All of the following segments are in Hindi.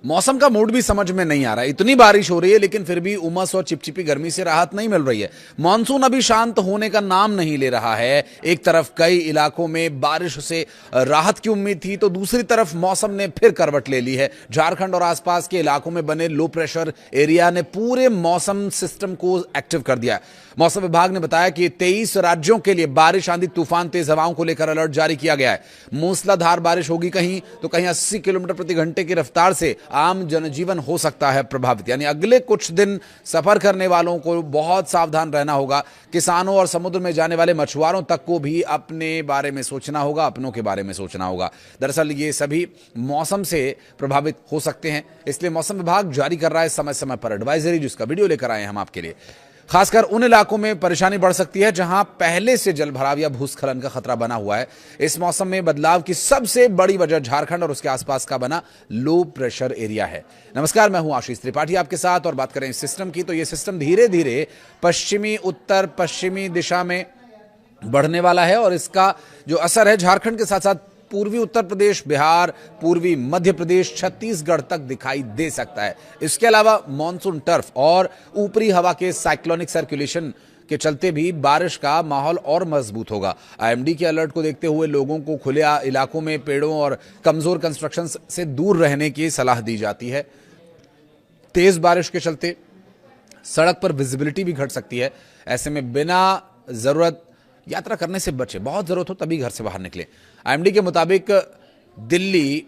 मौसम का मूड भी समझ में नहीं आ रहा है। इतनी बारिश हो रही है लेकिन फिर भी उमस और चिपचिपी गर्मी से राहत नहीं मिल रही है। मानसून अभी शांत होने का नाम नहीं ले रहा है। एक तरफ कई इलाकों में बारिश से राहत की उम्मीद थी तो दूसरी तरफ मौसम ने फिर करवट ले ली है। झारखंड और आसपास के इलाकों में बने लो प्रेशर एरिया ने पूरे मौसम सिस्टम को एक्टिव कर दिया है। मौसम विभाग ने बताया कि 23 राज्यों के लिए बारिश, आंधी, तूफान, तेज हवाओं को लेकर अलर्ट जारी किया गया है। मूसलाधार बारिश होगी कहीं तो कहीं 80 किलोमीटर प्रति घंटे की रफ्तार से आम जनजीवन हो सकता है प्रभावित। यानी अगले कुछ दिन सफर करने वालों को बहुत सावधान रहना होगा। किसानों और समुद्र में जाने वाले मछुआरों तक को भी अपने बारे में सोचना होगा, अपनों के बारे में सोचना होगा। दरअसल ये सभी मौसम से प्रभावित हो सकते हैं, इसलिए मौसम विभाग जारी कर रहा है समय समय पर एडवाइजरी, जिसका वीडियो लेकर आए हम आपके लिए। खासकर उन इलाकों में परेशानी बढ़ सकती है जहां पहले से जलभराव या भूस्खलन का खतरा बना हुआ है। इस मौसम में बदलाव की सबसे बड़ी वजह झारखंड और उसके आसपास का बना लो प्रेशर एरिया है। नमस्कार, मैं हूं आशीष त्रिपाठी आपके साथ और बात करें इस सिस्टम की तो यह सिस्टम धीरे धीरे पश्चिमी उत्तर पश्चिमी दिशा में बढ़ने वाला है और इसका जो असर है झारखंड के साथ साथ पूर्वी उत्तर प्रदेश, बिहार, पूर्वी मध्य प्रदेश, छत्तीसगढ़ तक दिखाई दे सकता है। इसके अलावा मॉनसून टर्फ और ऊपरी हवा के साइक्लोनिक सर्कुलेशन के चलते भी बारिश का माहौल और मजबूत होगा। आईएमडी के अलर्ट को देखते हुए लोगों को खुले इलाकों में पेड़ों और कमजोर कंस्ट्रक्शन से दूर रहने की सलाह दी जाती है। तेज बारिश के चलते सड़क पर विजिबिलिटी भी घट सकती है। ऐसे में बिना जरूरत यात्रा करने से बचे, बहुत जरूरत हो तभी घर से बाहर निकले। आईएमडी के मुताबिक दिल्ली,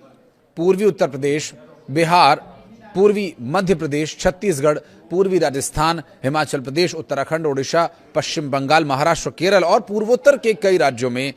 पूर्वी उत्तर प्रदेश, बिहार, पूर्वी मध्य प्रदेश, छत्तीसगढ़, पूर्वी राजस्थान, हिमाचल प्रदेश, उत्तराखंड, ओडिशा, पश्चिम बंगाल, महाराष्ट्र, केरल और पूर्वोत्तर के कई राज्यों में,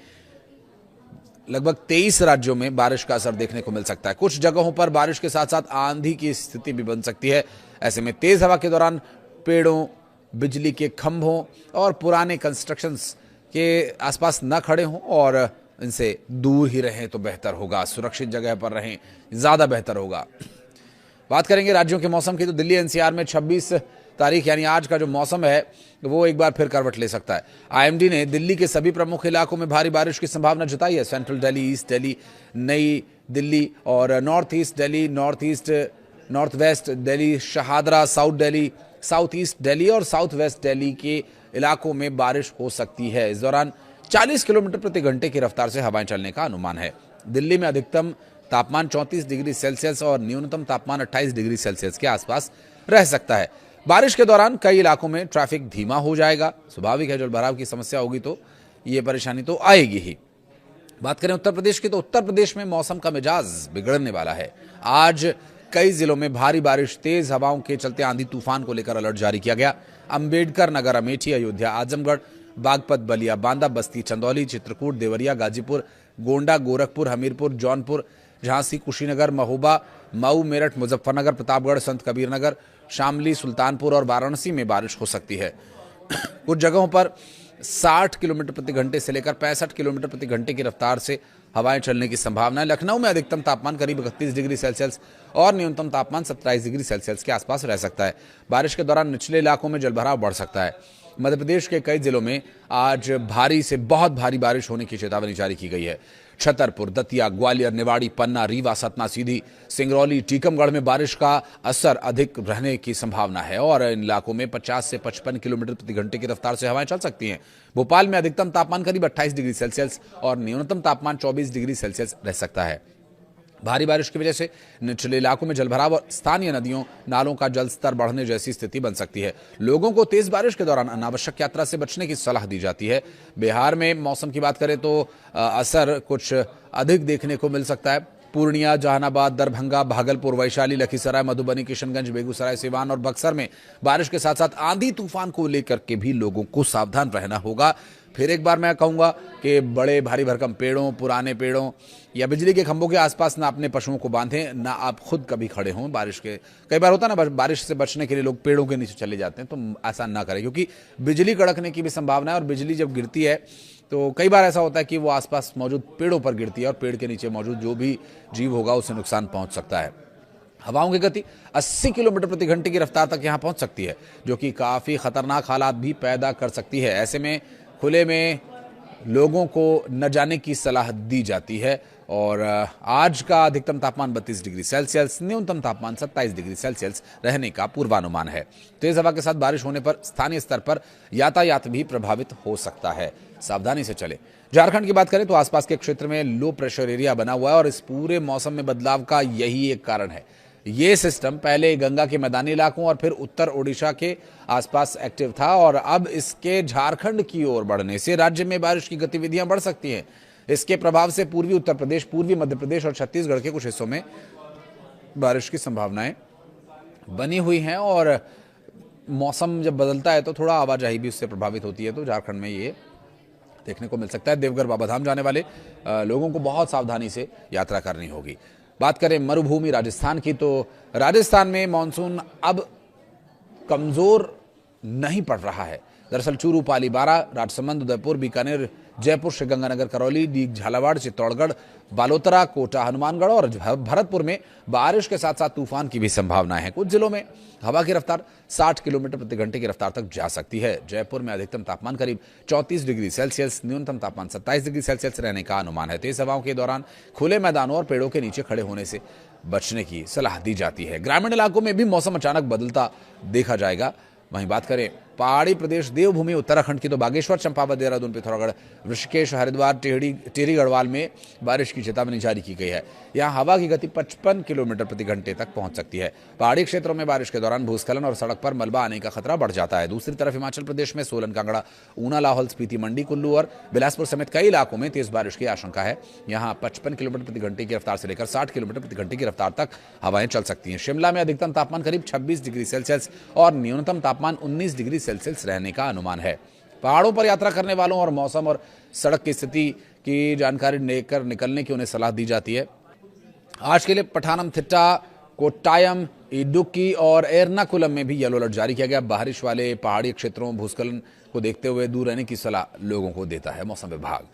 लगभग 23 राज्यों में बारिश का असर देखने को मिल सकता है। कुछ जगहों पर बारिश के साथ साथ आंधी की स्थिति भी बन सकती है। ऐसे में तेज हवा के दौरान पेड़ों, बिजली के खंभों और पुराने कंस्ट्रक्शंस के आसपास न खड़े हों और इनसे दूर ही रहें तो बेहतर होगा। सुरक्षित जगह पर रहें, ज्यादा बेहतर होगा। बात करेंगे राज्यों के मौसम की तो दिल्ली एनसीआर में 26 तारीख यानी आज का जो मौसम है वो एक बार फिर करवट ले सकता है। आईएमडी ने दिल्ली के सभी प्रमुख इलाकों में भारी बारिश की संभावना जताई है। सेंट्रल दिल्ली, ईस्ट दिल्ली, नई दिल्ली और north east Delhi, north west Delhi, Shahdara, south Delhi, south east Delhi और साउथ वेस्ट दिल्ली के इलाकों में बारिश हो सकती है। इस दौरान 40 किलोमीटर प्रति घंटे की रफ्तार से हवाएं चलने का अनुमान है। दिल्ली में अधिकतम तापमान 34 डिग्री सेल्सियस और न्यूनतम तापमान 28 डिग्री सेल्सियस के आसपास रह सकता है। बारिश के दौरान कई इलाकों में ट्रैफिक धीमा हो जाएगा। स्वाभाविक है, जलभराव की समस्या होगी तो ये परेशानी तो आएगी ही। बात करें उत्तर प्रदेश की तो उत्तर प्रदेश में मौसम का मिजाज बिगड़ने वाला है। आज कई जिलों में भारी बारिश, तेज हवाओं के चलते आंधी तूफान को लेकर अलर्ट जारी किया गया। अंबेडकर नगर, अमेठी, अयोध्या, आजमगढ़, बागपत, बलिया, बांदा, बस्ती, चंदौली, चित्रकूट, देवरिया, गाजीपुर, गोंडा, गोरखपुर, हमीरपुर, जौनपुर, झांसी, कुशीनगर, महोबा, मऊ, मेरठ, मुजफ्फरनगर, प्रतापगढ़, संत कबीर नगर, शामली, सुल्तानपुर और वाराणसी में बारिश हो सकती है। कुछ जगहों पर 60 किलोमीटर प्रति घंटे से लेकर 65 किलोमीटर प्रति घंटे की रफ्तार से हवाएं चलने की संभावना है। लखनऊ में अधिकतम तापमान करीब 31 डिग्री सेल्सियस और न्यूनतम तापमान 27 डिग्री सेल्सियस के आसपास रह सकता है। बारिश के दौरान निचले इलाकों में जलभराव बढ़ सकता है। मध्य प्रदेश के कई जिलों में आज भारी से बहुत भारी बारिश होने की चेतावनी जारी की गई है। छतरपुर, दतिया, ग्वालियर, निवाड़ी, पन्ना, रीवा, सतना, सीधी, सिंगरौली, टीकमगढ़ में बारिश का असर अधिक रहने की संभावना है और इन इलाकों में 50 से 55 किलोमीटर प्रति घंटे की रफ्तार से हवाएं चल सकती हैं। भोपाल में अधिकतम तापमान करीब 28 डिग्री सेल्सियस और न्यूनतम तापमान 24 डिग्री सेल्सियस रह सकता है। भारी बारिश की वजह से निचले इलाकों में जलभराव और स्थानीय नदियों, नालों का जलस्तर बढ़ने जैसी स्थिति बन सकती है। लोगों को तेज बारिश के दौरान अनावश्यक यात्रा से बचने की सलाह दी जाती है। बिहार में मौसम की बात करें तो असर कुछ अधिक देखने को मिल सकता है। पूर्णिया, जहानाबाद, दरभंगा, भागलपुर, वैशाली, लखीसराय, मधुबनी, किशनगंज, बेगूसराय, सिवान और बक्सर में बारिश के साथ साथ आंधी तूफान को लेकर के भी लोगों को सावधान रहना होगा। फिर एक बार मैं कहूंगा कि बड़े भारी भरकम पेड़ों, पुराने पेड़ों या बिजली के खंभों के आसपास ना अपने पशुओं को बांधें, ना आप खुद कभी खड़े हों बारिश के। कई बार होता है ना, बारिश से बचने के लिए लोग पेड़ों के नीचे चले जाते हैं, तो ऐसा ना करें क्योंकि बिजली कड़कने की भी संभावना है और बिजली जब गिरती है तो कई बार ऐसा होता है कि वो आसपास मौजूद पेड़ों पर गिरती है और पेड़ के नीचे मौजूद जो भी जीव होगा उसे नुकसान पहुंच सकता है। हवाओं की गति 80 किलोमीटर प्रति घंटे की रफ्तार तक यहां पहुंच सकती है, जो कि काफी खतरनाक हालात भी पैदा कर सकती है। ऐसे में खुले में लोगों को न जाने की सलाह दी जाती है और आज का अधिकतम तापमान 32 डिग्री सेल्सियस, न्यूनतम तापमान 27 डिग्री सेल्सियस रहने का पूर्वानुमान है। तेज हवा के साथ बारिश होने पर स्थानीय स्तर पर यातायात भी प्रभावित हो सकता है, सावधानी से चले। झारखंड की बात करें तो आसपास के क्षेत्र में लो प्रेशर एरिया बना हुआ है और इस पूरे मौसम में बदलाव का यही एक कारण है। ये सिस्टम पहले गंगा के मैदानी इलाकों और फिर उत्तर ओडिशा के आसपास एक्टिव था और अब इसके झारखंड की ओर बढ़ने से राज्य में बारिश की गतिविधियां बढ़ सकती हैं। इसके प्रभाव से पूर्वी उत्तर प्रदेश, पूर्वी मध्य प्रदेश और छत्तीसगढ़ के कुछ हिस्सों में बारिश की संभावनाएं बनी हुई हैं और मौसम जब बदलता है तो थोड़ा आवाजाही भी उससे प्रभावित होती है, तो झारखंड में ये देखने को मिल सकता है। देवघर बाबाधाम जाने वाले लोगों को बहुत सावधानी से यात्रा करनी होगी। बात करें मरुभूमि राजस्थान की, तो राजस्थान में मानसून अब कमजोर नहीं पड़ रहा है। दरअसल चूरू, पाली, बारा, राजसमंद, उदयपुर, बीकानेर, जयपुर, श्रीगंगानगर, करौली, डीग, झालावाड़, चित्तौड़गढ़, बालोतरा, कोटा, हनुमानगढ़ और भरतपुर में बारिश के साथ साथ तूफान की भी संभावनाएं हैं। कुछ जिलों में हवा की रफ्तार 60 किलोमीटर प्रति घंटे की रफ्तार तक जा सकती है। जयपुर में अधिकतम तापमान करीब 34 डिग्री सेल्सियस, न्यूनतम तापमान 27 डिग्री सेल्सियस रहने का अनुमान है। तेज हवाओं के दौरान खुले मैदानों और पेड़ों के नीचे खड़े होने से बचने की सलाह दी जाती है। ग्रामीण इलाकों में भी मौसम अचानक बदलता देखा जाएगा। वहीं बात करें पहाड़ी प्रदेश देवभूमि उत्तराखंड की, तो बागेश्वर, चंपावत, देहरादून, पिथौरागढ़, ऋषिकेश, हरिद्वार, टिहरी गढ़वाल में बारिश की चेतावनी जारी की गई है। यहां हवा की गति 55 किलोमीटर प्रति घंटे तक पहुंच सकती है। पहाड़ी क्षेत्रों में बारिश के दौरान भूस्खलन और सड़क पर मलबा आने का खतरा बढ़ जाता है। दूसरी तरफ हिमाचल प्रदेश में सोलन, कांगड़ा, ऊना, लाहौल स्पीति, मंडी, कुल्लू और बिलासपुर समेत कई इलाकों में तेज बारिश की आशंका है। यहाँ 55 किलोमीटर प्रति घंटे की रफ्तार से लेकर 60 किलोमीटर प्रति घंटे की रफ्तार तक हवाएं चल सकती हैं। शिमला में अधिकतम तापमान करीब 26 डिग्री सेल्सियस और न्यूनतम तापमान 19 डिग्री सेल्सियस रहने का अनुमान है। पहाड़ों पर यात्रा करने वालों और मौसम और सड़क की स्थिति की जानकारी लेकर निकलने की उन्हें सलाह दी जाती है। आज के लिए पठानमथिट्टा, कोट्टायम, इडुक्की और एर्नाकुलम में भी येलो अलर्ट जारी किया गया। बारिश वाले पहाड़ी क्षेत्रों भूस्खलन को देखते हुए दूर रहने की सलाह लोगों को देता है मौसम विभाग।